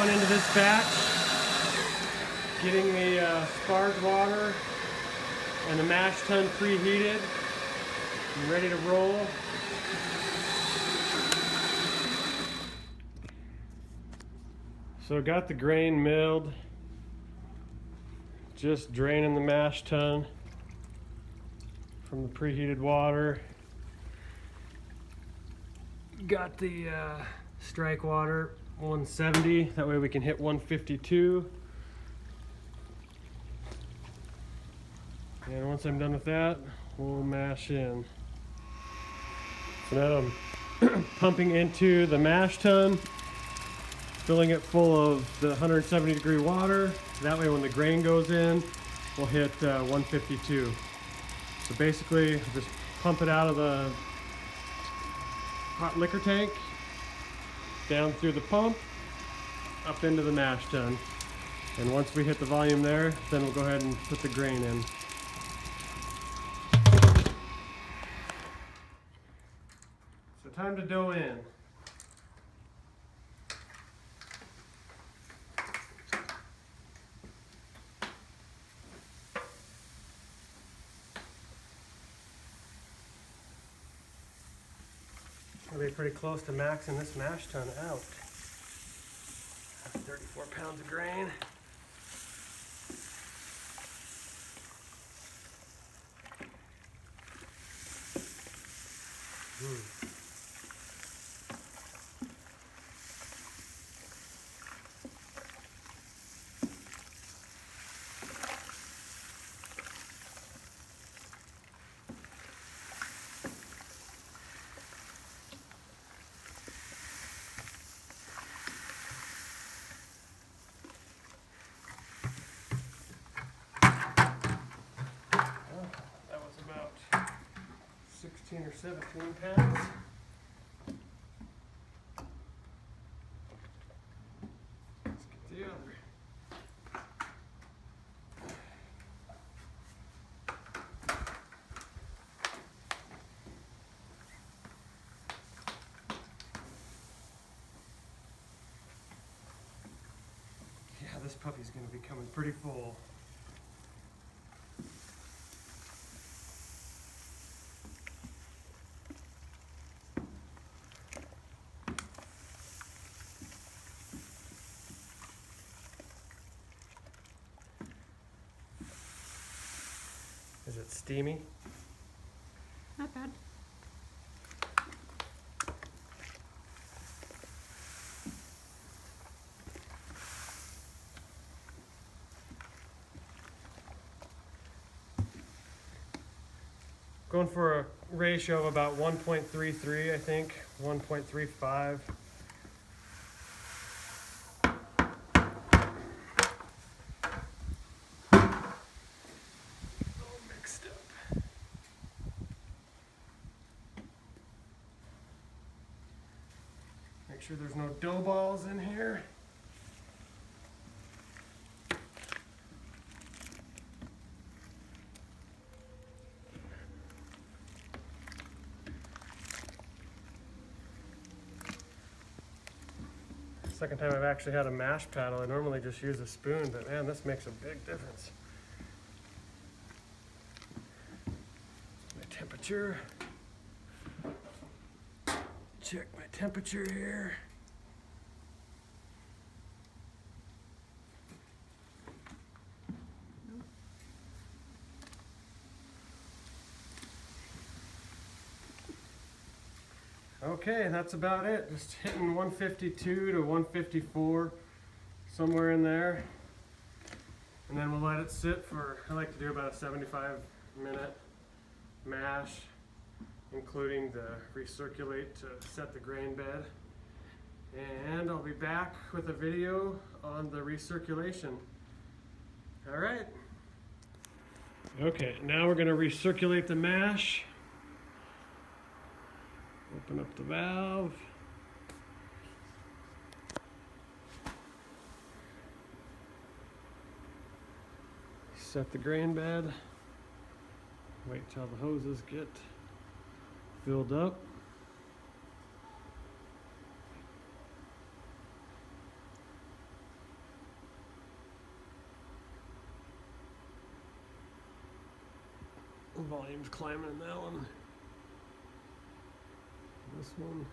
going into this batch, getting the sparge water and the mash tun preheated and ready to roll. So got the grain milled, just draining the mash tun from the preheated water. Got the strike water 170, that way we can hit 152. And once I'm done with that, we'll mash in. So now I'm pumping into the mash tun, filling it full of the 170 degree water. That way when the grain goes in, we'll hit 152. So basically, just pump it out of the hot liquor tank, down through the pump, up into the mash tun. And once we hit the volume there, then we'll go ahead and put the grain in. So time to dough in. I'll be pretty close to maxing this mash tun out. That's 34 pounds of grain. That was about 16 or 17 pounds. Let's get the other. Yeah, this puppy's going to be coming pretty full. Is it steamy? Not bad. Going for a ratio of about 1.33, I think, 1.35. Make sure there's no dough balls in here. Second time I've actually had a mash paddle. I normally just use a spoon, but man, this makes a big difference. My temperature. Check my temperature here. Okay, that's about it. Just hitting 152 to 154, somewhere in there. And then we'll let it sit for, I like to do about a 75-minute mash, including the recirculate to set the grain bed. And I'll be back with a video on the recirculation. All right. Okay, now we're going to recirculate the mash. Open up the valve. Set the grain bed. Wait till the hoses get filled up. volume's climbing in that one. This one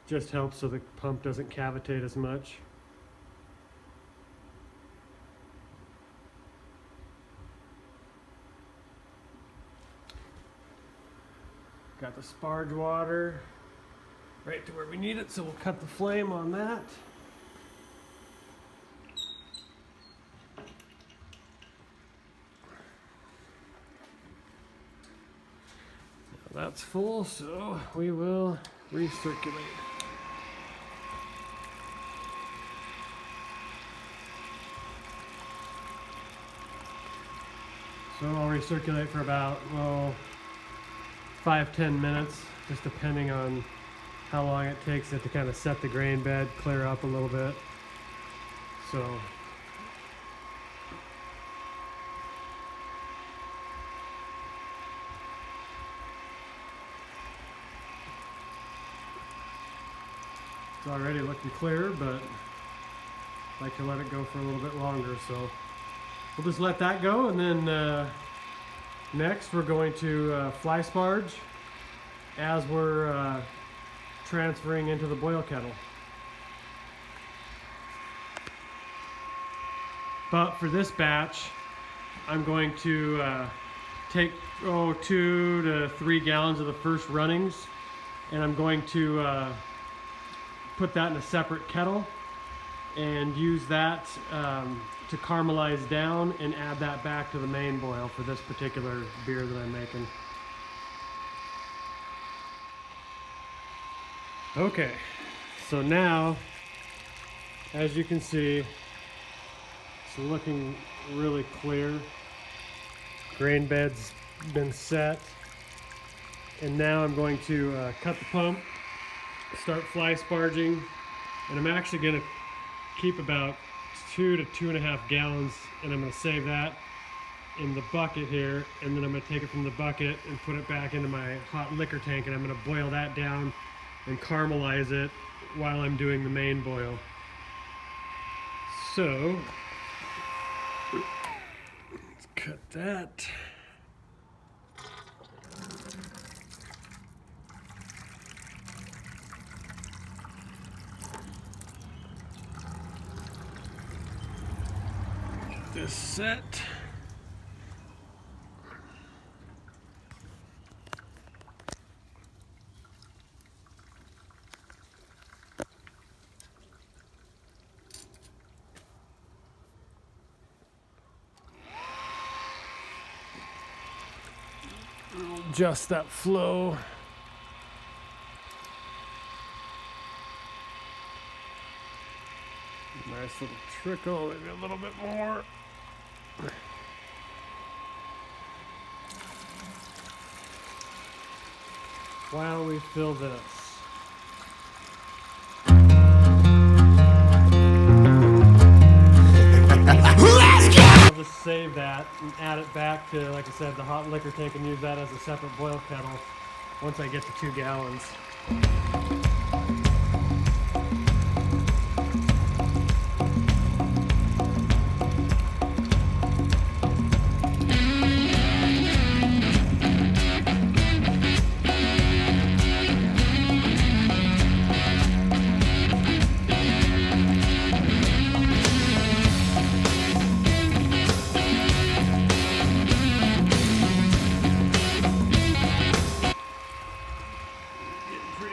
just helps so the pump doesn't cavitate as much. Got the sparge water right to where we need it, so we'll cut the flame on that. Now that's full, so we will recirculate. So I'll recirculate for about, 5-10 minutes, just depending on how long it takes it to kind of set the grain bed, clear up a little bit. So it's already looking clear, but I like to let it go for a little bit longer. So we'll just let that go, and then next we're going to fly sparge as we're transferring into the boil kettle. But for this batch, I'm going to take 2 to 3 gallons of the first runnings, and I'm going to put that in a separate kettle and use that to caramelize down and add that back to the main boil for this particular beer that I'm making. Okay, so now, as you can see, it's looking really clear. Grain bed's been set, and now I'm going to cut the pump, start fly sparging, and I'm actually going to keep about 2 to 2.5 gallons, and I'm going to save that in the bucket here, and then I'm going to take it from the bucket and put it back into my hot liquor tank, and I'm going to boil that down and caramelize it while I'm doing the main boil. So let's cut that. Get this set. Adjust that flow. Nice little trickle, maybe a little bit more. While we fill this. I'll just save that and add it back to, like I said, the hot liquor tank, and use that as a separate boil kettle once I get to 2 gallons.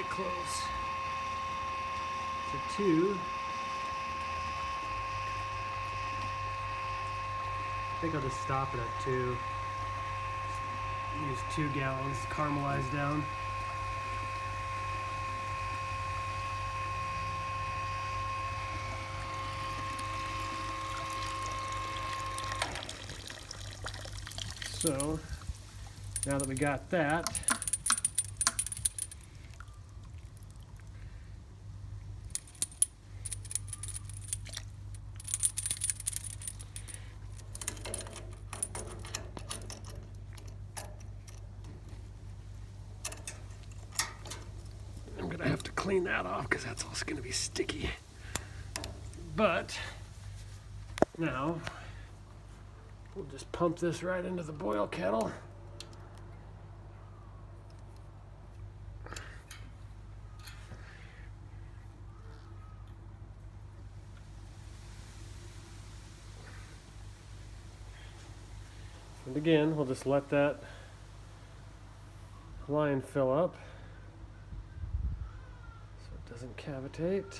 Close to 2. I think I'll just stop it at 2. Use 2 gallons to caramelize down. So now that we got that, I have to clean that off because that's also going to be sticky. But now we'll just pump this right into the boil kettle. And again, we'll just let that line fill up so it doesn't cavitate.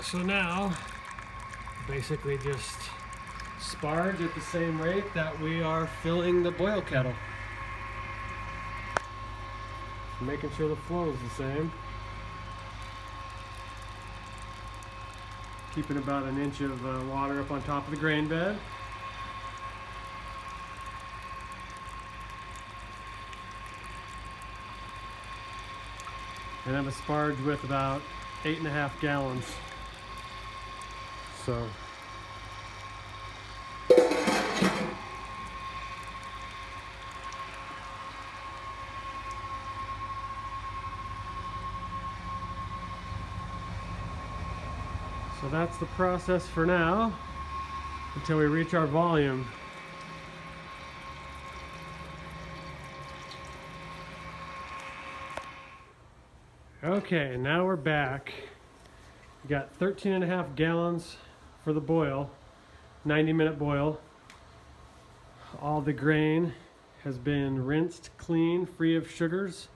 So now, basically just sparge at the same rate that we are filling the boil kettle. Making sure the flow is the same. Keeping about an inch of water up on top of the grain bed. And I have a sparge with about 8.5 gallons. So that's the process for now until we reach our volume. Okay, now we're back. We got 13.5 gallons for the boil, 90-minute boil. All the grain has been rinsed clean, free of sugars.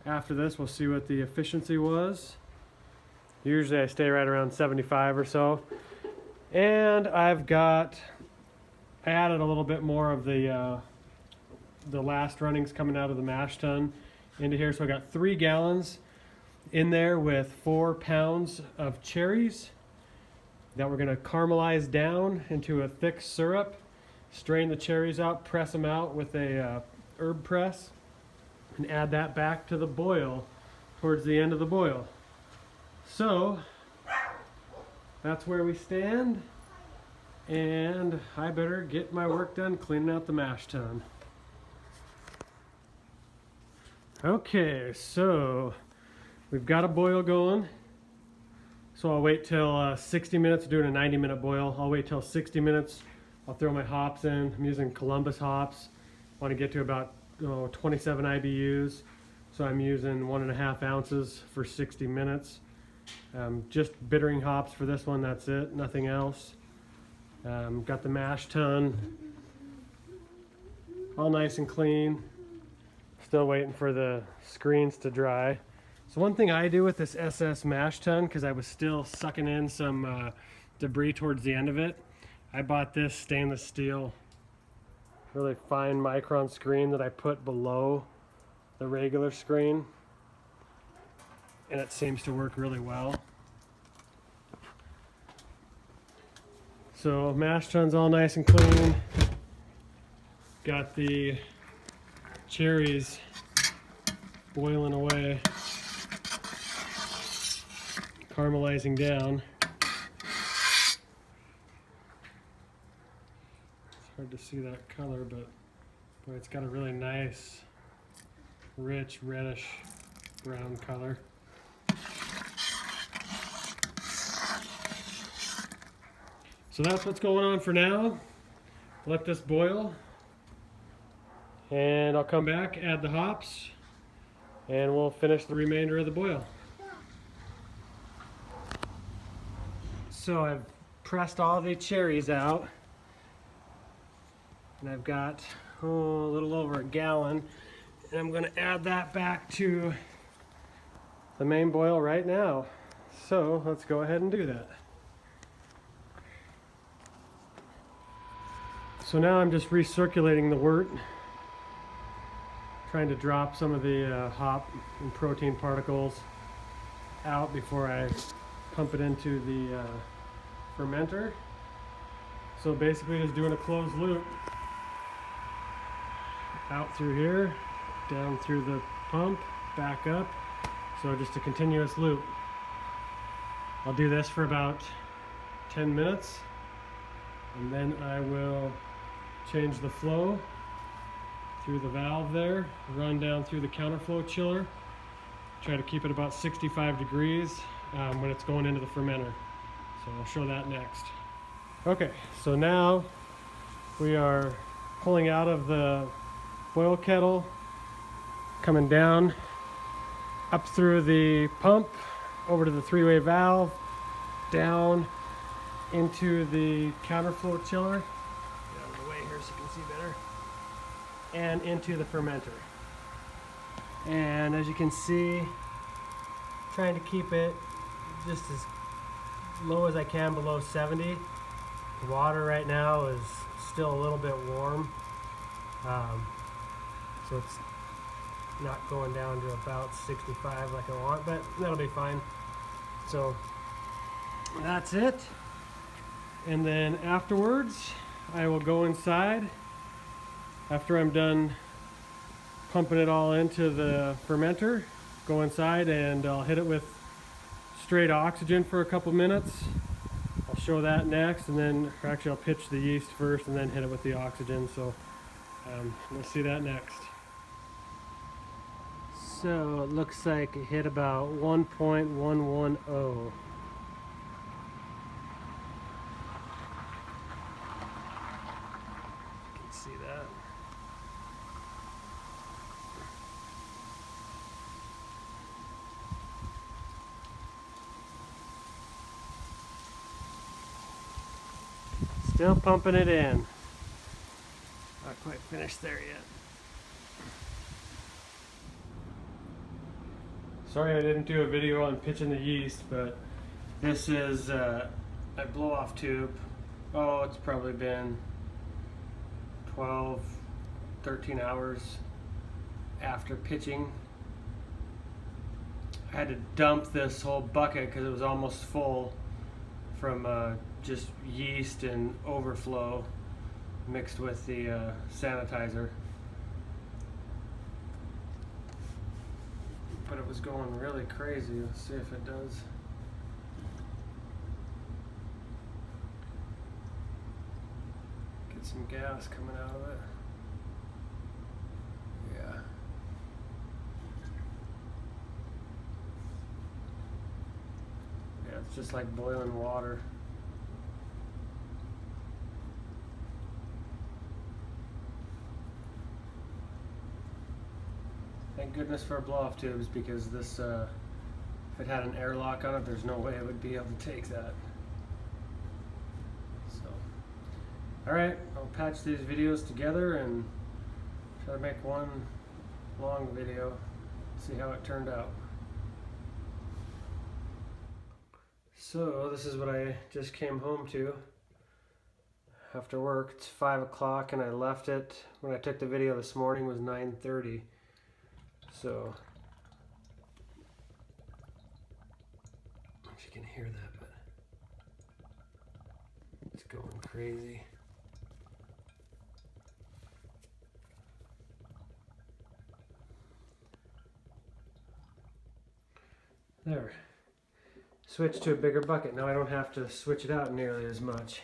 After this, we'll see what the efficiency was. Usually I stay right around 75 or so. And I added a little bit more of the last runnings coming out of the mash tun into here. So I got 3 gallons in there with 4 pounds of cherries that we're gonna caramelize down into a thick syrup. Strain the cherries out, press them out with a herb press, and add that back to the boil towards the end of the boil. So that's where we stand, and I better get my work done cleaning out the mash tun. Okay, so we've got a boil going. So I'll wait till 60 minutes, doing a 90-minute boil. I'll wait till 60 minutes. I'll throw my hops in. I'm using Columbus hops. I want to get to about 27 IBUs. So I'm using 1.5 ounces for 60 minutes. Just bittering hops for this one, that's it, nothing else. Got the mash tun all nice and clean. Still waiting for the screens to dry. So one thing I do with this SS mash tun, because I was still sucking in some debris towards the end of it, I bought this stainless steel, really fine micron screen that I put below the regular screen, and it seems to work really well. So mash tun's all nice and clean. Got the cherries boiling away, caramelizing down. It's hard to see that color, but boy, it's got a really nice, rich, reddish brown color. So that's what's going on for now. Let this boil, and I'll come back, add the hops, and we'll finish the remainder of the boil. So I've pressed all the cherries out, and I've got a little over a gallon, and I'm going to add that back to the main boil right now. So let's go ahead and do that. So now I'm just recirculating the wort, trying to drop some of the hop and protein particles out before I pump it into the fermenter. So basically just doing a closed loop out through here, down through the pump, back up. So just a continuous loop. I'll do this for about 10 minutes, and then I will change the flow through the valve there, run down through the counterflow chiller, try to keep it about 65 degrees when it's going into the fermenter. So I'll show that next. Okay, so now we are pulling out of the boil kettle, coming down up through the pump, over to the three-way valve, down into the counterflow chiller. Get out of the way here so you can see better. And into the fermenter. And as you can see, trying to keep it just as low as I can, below 70. The water right now is still a little bit warm, so it's not going down to about 65 like I want, but that'll be fine. So that's it. And then afterwards, I will go inside after I'm done pumping it all into the fermenter. Go inside and I'll hit it with straight oxygen for a couple minutes. I'll show that next, and then actually I'll pitch the yeast first and then hit it with the oxygen. So we'll see that next. So it looks like it hit about 1.110. You can see that. Still pumping it in. Not quite finished there yet. Sorry I didn't do a video on pitching the yeast, but this is a blow off tube. Oh, it's probably been 12, 13 hours after pitching. I had to dump this whole bucket because it was almost full from just yeast and overflow mixed with the sanitizer. But it was going really crazy. Let's see if it does. Get some gas coming out of it. Yeah. Yeah, it's just like boiling water. Thank goodness for blow-off tubes, because this, if it had an airlock on it, there's no way it would be able to take that. So, alright, I'll patch these videos together and try to make one long video, see how it turned out. So, this is what I just came home to after work. It's 5 o'clock and I left it, when I took the video this morning, was 9:30. So, I don't know if you can hear that, but it's going crazy. There. Switch to a bigger bucket. Now I don't have to switch it out nearly as much.